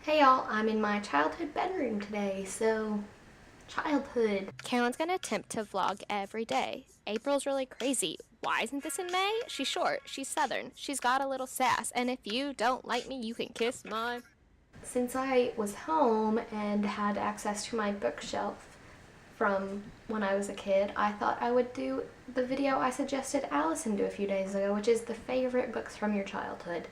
Hey y'all, I'm in my childhood bedroom today, so childhood. Carolyn's gonna attempt to vlog every day. April's really crazy. Why isn't this in May? She's short, she's southern, she's got a little sass, and if you don't like me, you can kiss my. Since I was home and had access to my bookshelf from when I was a kid, I thought I would do the video I suggested Allison do a few days ago, which is the favorite books from your childhood.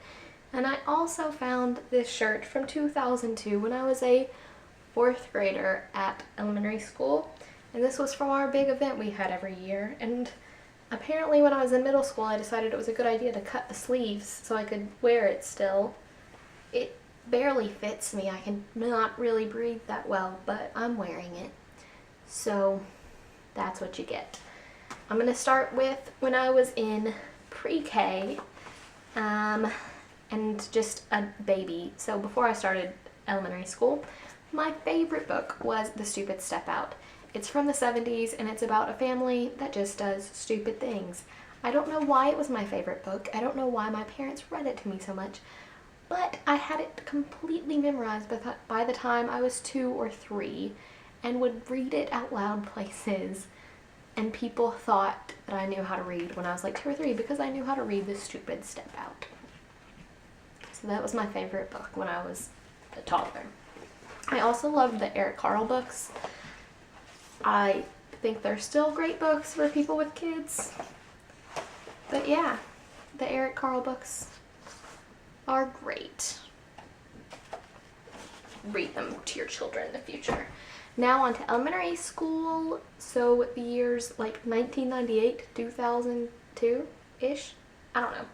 And I also found this shirt from 2002 when I was a fourth grader at elementary school. And this was from our big event we had every year. And apparently when I was in middle school, I decided it was a good idea to cut the sleeves so I could wear it still. It barely fits me. I can not really breathe that well, but I'm wearing it. So that's what you get. I'm gonna start with when I was in pre-K, and just a baby. So before I started elementary school, my favorite book was The Stupid Step Out. It's from the 70s and it's about a family that just does stupid things. I don't know why it was my favorite book. I don't know why my parents read it to me so much, but I had it completely memorized by the time I was 2 or 3 and would read it out loud places. And people thought that I knew how to read when I was like 2 or 3 because I knew how to read The Stupid Step Out. So that was my favorite book when I was a toddler. I also loved the Eric Carle books. I think they're still great books for people with kids. But yeah, the Eric Carle books are great. Read them to your children in the future. Now on to elementary school. So the years like 1998 to 2002-ish. I don't know.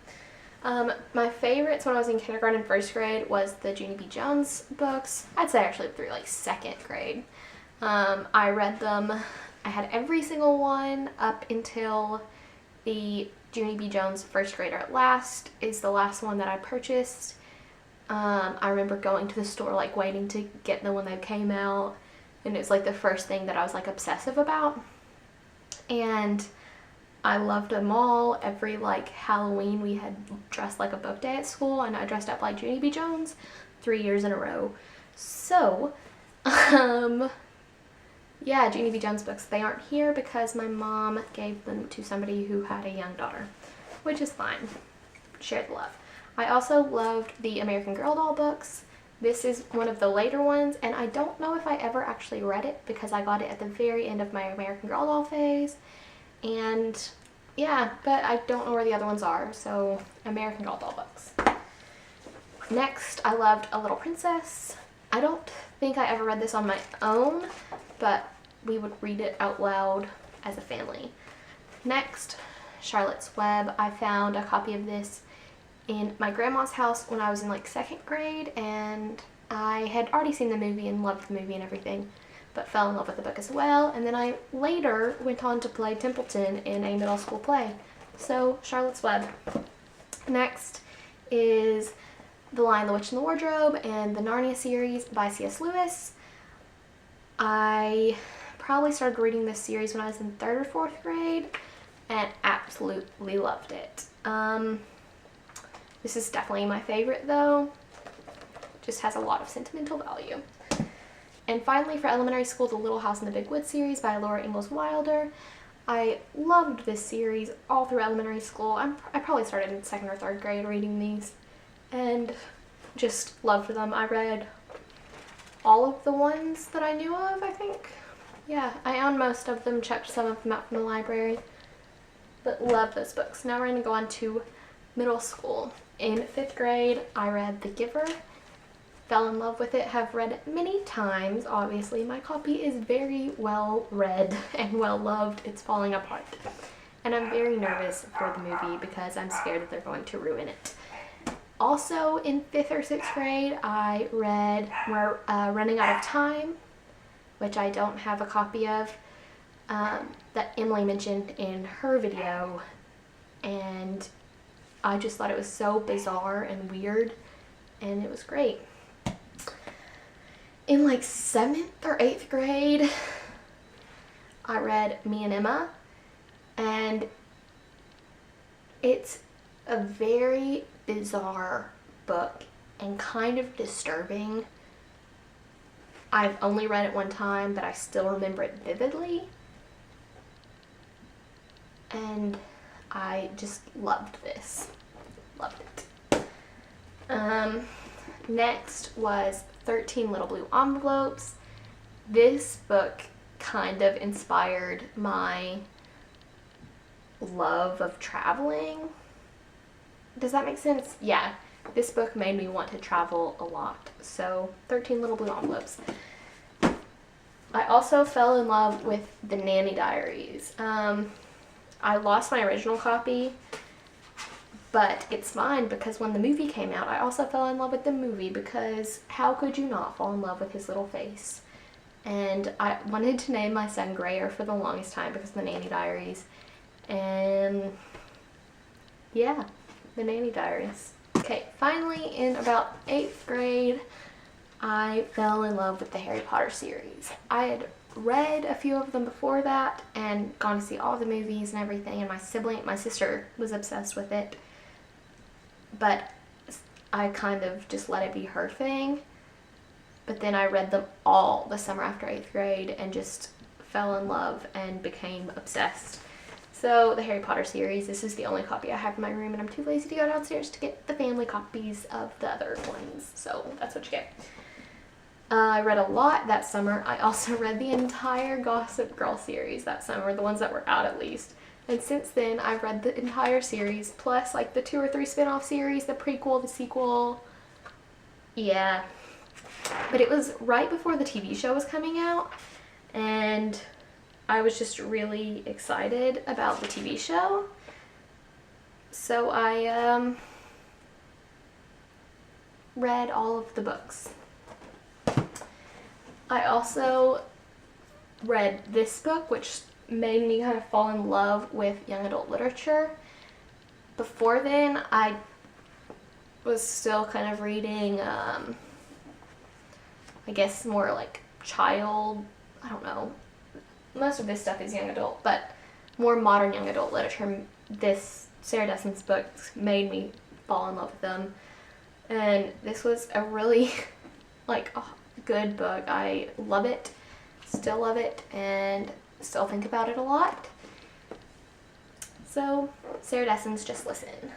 My favorites when I was in kindergarten and first grade was the Junie B. Jones books. I'd say actually through like second grade. I read them. I had every single one up until the Junie B. Jones First Grader at Last is the last one that I purchased. I remember going to the store like waiting to get them when they came out, and it's like the first thing that I was like obsessive about. And I loved them all. Every like Halloween we had dressed like a book day at school, and I dressed up like Junie B. Jones 3 years in a row. So, yeah, Junie B. Jones books. They aren't here because my mom gave them to somebody who had a young daughter, which is fine. Share the love. I also loved the American Girl doll books. This is one of the later ones, and I don't know if I ever actually read it because I got it at the very end of my American Girl doll phase. And yeah, but I don't know where the other ones are, so American Girl doll books. Next, I loved A Little Princess. I don't think I ever read this on my own, but we would read it out loud as a family. Next, Charlotte's Web. I found a copy of this in my grandma's house when I was in like second grade, and I had already seen the movie and loved the movie and everything, but fell in love with the book as well. And then I later went on to play Templeton in a middle school play. So Charlotte's Web. Next is The Lion, the Witch, and the Wardrobe and the Narnia series by C.S. Lewis. I probably started reading this series when I was in 3rd or 4th grade and absolutely loved it. This is definitely my favorite though. Just has a lot of sentimental value. And finally, for elementary school, The Little House in the Big Woods series by Laura Ingalls Wilder. I loved this series all through elementary school. I probably started in 2nd or 3rd grade reading these and just loved them. I read all of the ones that I knew of, I think. Yeah, I own most of them, checked some of them out from the library, but love those books. Now we're going to go on to middle school. In 5th grade, I read The Giver. Fell in love with it, have read it many times. Obviously, my copy is very well read and well loved. It's falling apart. And I'm very nervous for the movie because I'm scared that they're going to ruin it. Also, in 5th or 6th grade, I read Running Out of Time, which I don't have a copy of, that Emily mentioned in her video. And I just thought it was so bizarre and weird, and it was great. In like 7th or 8th grade, I read Me and Emma, and it's a very bizarre book and kind of disturbing. I've only read it one time, but I still remember it vividly. And I just loved this. Loved it. Next was 13 Little Blue Envelopes. This book kind of inspired my love of traveling. Does that make sense? Yeah. This book made me want to travel a lot. So, 13 Little Blue Envelopes. I also fell in love with the Nanny Diaries. I lost my original copy, but it's mine because when the movie came out, I also fell in love with the movie because how could you not fall in love with his little face? And I wanted to name my son Grayer for the longest time because of the Nanny Diaries. And yeah, the Nanny Diaries. Okay, finally in about 8th grade, I fell in love with the Harry Potter series. I had read a few of them before that and gone to see all the movies and everything, and my sister was obsessed with it. But I kind of just let it be her thing. But then I read them all the summer after 8th grade and just fell in love and became obsessed. So the Harry Potter series, this is the only copy I have in my room, and I'm too lazy to go downstairs to get the family copies of the other ones. So that's what you get. I read a lot that summer. I also read the entire Gossip Girl series that summer, the ones that were out at least. And since then, I've read the entire series, plus like the 2 or 3 spin-off series, the prequel, the sequel. Yeah. But it was right before the TV show was coming out, and I was just really excited about the TV show. So I read all of the books. I also read this book, which made me kind of fall in love with young adult literature. Before then, I was still kind of reading, I guess more like child, I don't know. Most of this stuff is young adult, but more modern young adult literature. This Sarah Dessen's books made me fall in love with them. And this was a really good book. I love it, still love it, and still think about it a lot. So, Sarah Dessen's Just Listen.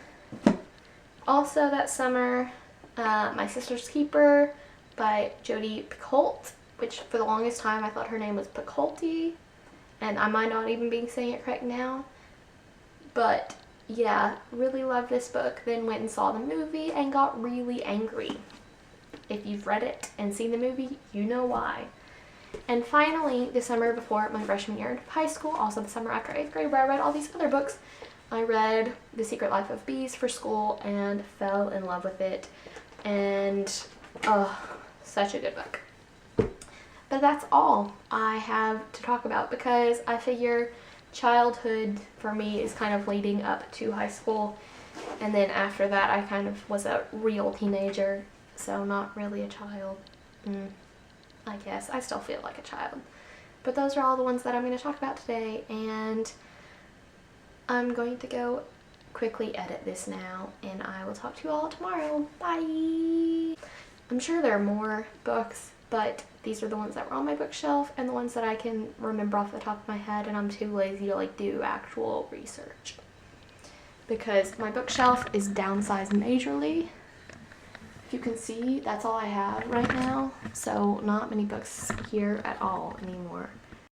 Also that summer, My Sister's Keeper by Jodi Picoult, which for the longest time I thought her name was Picolti, and I might not even be saying it correct now. But yeah, really loved this book, then went and saw the movie and got really angry. If you've read it and seen the movie, you know why. And finally, the summer before my freshman year of high school, also the summer after 8th grade, where I read all these other books, I read The Secret Life of Bees for school and fell in love with it. And, such a good book. But that's all I have to talk about, because I figure childhood for me is kind of leading up to high school, and then after that I kind of was a real teenager, so not really a child. I guess I still feel like a child. But those are all the ones that I'm going to talk about today, and I'm going to go quickly edit this now, and I will talk to you all tomorrow. Bye! I'm sure there are more books, but these are the ones that were on my bookshelf and the ones that I can remember off the top of my head, and I'm too lazy to do actual research because my bookshelf is downsized majorly. If you can see, that's all I have right now, so not many books here at all anymore.